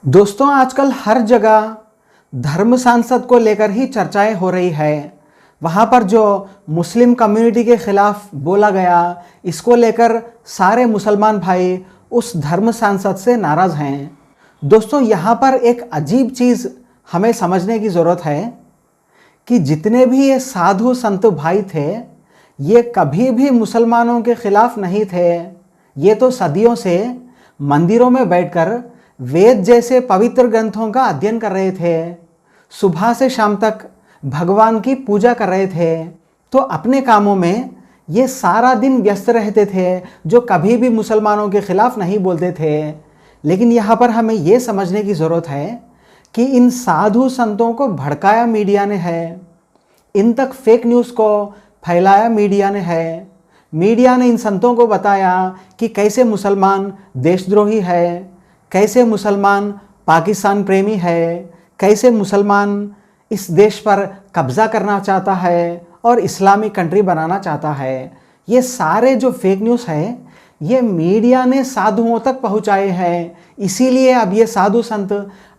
दोस्तों, आजकल हर जगह धर्म सांसद को लेकर ही चर्चाएं हो रही है। वहाँ पर जो मुस्लिम कम्युनिटी के खिलाफ बोला गया, इसको लेकर सारे मुसलमान भाई उस धर्म सांसद से नाराज़ हैं। दोस्तों, यहाँ पर एक अजीब चीज़ हमें समझने की ज़रूरत है कि जितने भी ये साधु संत भाई थे, ये कभी भी मुसलमानों के खिलाफ नहीं थे। ये तो सदियों से मंदिरों में बैठकर वेद जैसे पवित्र ग्रंथों का अध्ययन कर रहे थे, सुबह से शाम तक भगवान की पूजा कर रहे थे। तो अपने कामों में ये सारा दिन व्यस्त रहते थे, जो कभी भी मुसलमानों के खिलाफ नहीं बोलते थे। लेकिन यहाँ पर हमें ये समझने की ज़रूरत है कि इन साधु संतों को भड़काया मीडिया ने है, इन तक फेक न्यूज़ को फैलाया मीडिया ने है। मीडिया ने इन संतों को बताया कि कैसे मुसलमान देशद्रोही है, कैसे मुसलमान पाकिस्तान प्रेमी है, कैसे मुसलमान इस देश पर कब्ज़ा करना चाहता है और इस्लामिक कंट्री बनाना चाहता है। ये सारे जो फेक न्यूज़ है, ये मीडिया ने साधुओं तक पहुंचाए हैं। इसीलिए अब ये साधु संत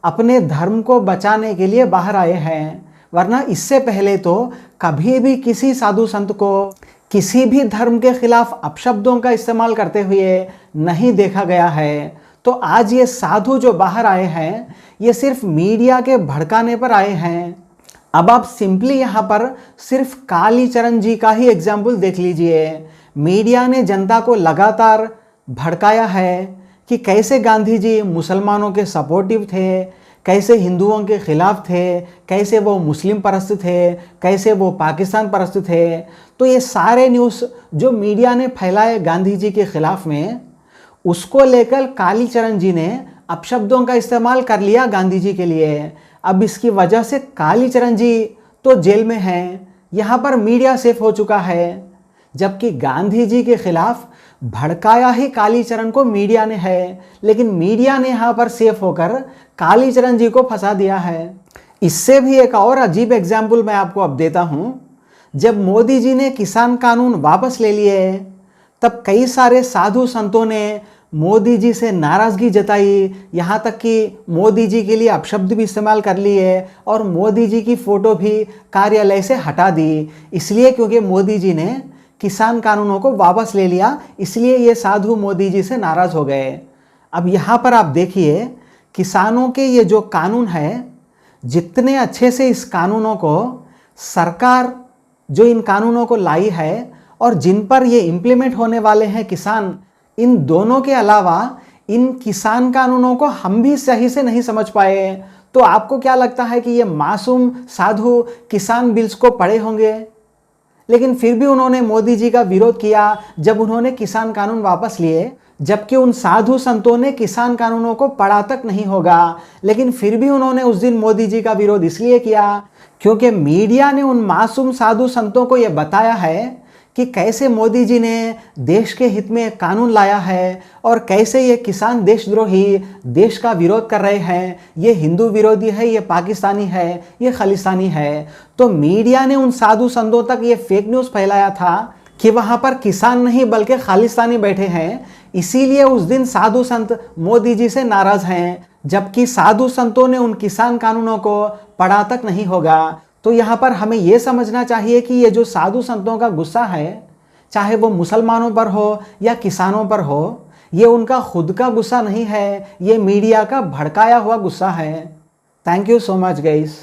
अपने धर्म को बचाने के लिए बाहर आए हैं, वरना इससे पहले तो कभी भी किसी साधु संत को किसी भी धर्म के खिलाफ अपशब्दों का इस्तेमाल करते हुए नहीं देखा गया है। तो आज ये साधु जो बाहर आए हैं, ये सिर्फ मीडिया के भड़काने पर आए हैं। अब आप सिंपली यहाँ पर सिर्फ कालीचरण जी का ही एग्जाम्पल देख लीजिए। मीडिया ने जनता को लगातार भड़काया है कि कैसे गांधी जी मुसलमानों के सपोर्टिव थे, कैसे हिंदुओं के खिलाफ थे, कैसे वो मुस्लिम परस्त थे, कैसे वो पाकिस्तान परस्त थे। तो ये सारे न्यूज़ जो मीडिया ने फैलाए गांधी जी के खिलाफ में, उसको लेकर कालीचरण जी ने अपशब्दों का इस्तेमाल कर लिया गांधी जी के लिए। अब इसकी वजह से कालीचरण जी तो जेल में हैं, यहाँ पर मीडिया सेफ हो चुका है, जबकि गांधी जी के खिलाफ भड़काया ही कालीचरण को मीडिया ने है। लेकिन मीडिया ने यहाँ पर सेफ होकर कालीचरण जी को फंसा दिया है। इससे भी एक और अजीब एग्जाम्पल मैं आपको अब देता हूँ। जब मोदी जी ने किसान कानून वापस ले लिए, तब कई सारे साधु संतों ने मोदी जी से नाराज़गी जताई, यहाँ तक कि मोदी जी के लिए अपशब्द भी इस्तेमाल कर लिए और मोदी जी की फ़ोटो भी कार्यालय से हटा दी। इसलिए क्योंकि मोदी जी ने किसान कानूनों को वापस ले लिया, इसलिए ये साधु मोदी जी से नाराज़ हो गए। अब यहाँ पर आप देखिए, किसानों के ये जो कानून है, जितने अच्छे से इस कानूनों को सरकार जो इन कानूनों को लाई है और जिन पर ये इम्प्लीमेंट होने वाले हैं किसान, इन दोनों के अलावा इन किसान कानूनों को हम भी सही से नहीं समझ पाए। तो आपको क्या लगता है कि ये मासूम साधु किसान बिल्स को पढ़े होंगे? लेकिन फिर भी उन्होंने मोदी जी का विरोध किया जब उन्होंने किसान कानून वापस लिए, जबकि उन साधु संतों ने किसान कानूनों को पढ़ा तक नहीं होगा। लेकिन फिर भी उन्होंने उस दिन मोदी जी का विरोध इसलिए किया क्योंकि मीडिया ने उन मासूम साधु संतों को यह बताया है कि कैसे मोदी जी ने देश के हित में एक कानून लाया है और कैसे ये किसान देशद्रोही देश का विरोध कर रहे हैं, ये हिंदू विरोधी है, ये पाकिस्तानी है, ये खालिस्तानी है। तो मीडिया ने उन साधु संतों तक ये फेक न्यूज़ फैलाया था कि वहाँ पर किसान नहीं बल्कि खालिस्तानी बैठे हैं। इसीलिए उस दिन साधु संत मोदी जी से नाराज़ हैं, जबकि साधु संतों ने उन किसान कानूनों को पढ़ा तक नहीं होगा। तो यहाँ पर हमें ये समझना चाहिए कि ये जो साधु संतों का गुस्सा है, चाहे वो मुसलमानों पर हो या किसानों पर हो, ये उनका खुद का गुस्सा नहीं है, ये मीडिया का भड़काया हुआ गुस्सा है। Thank you so much guys.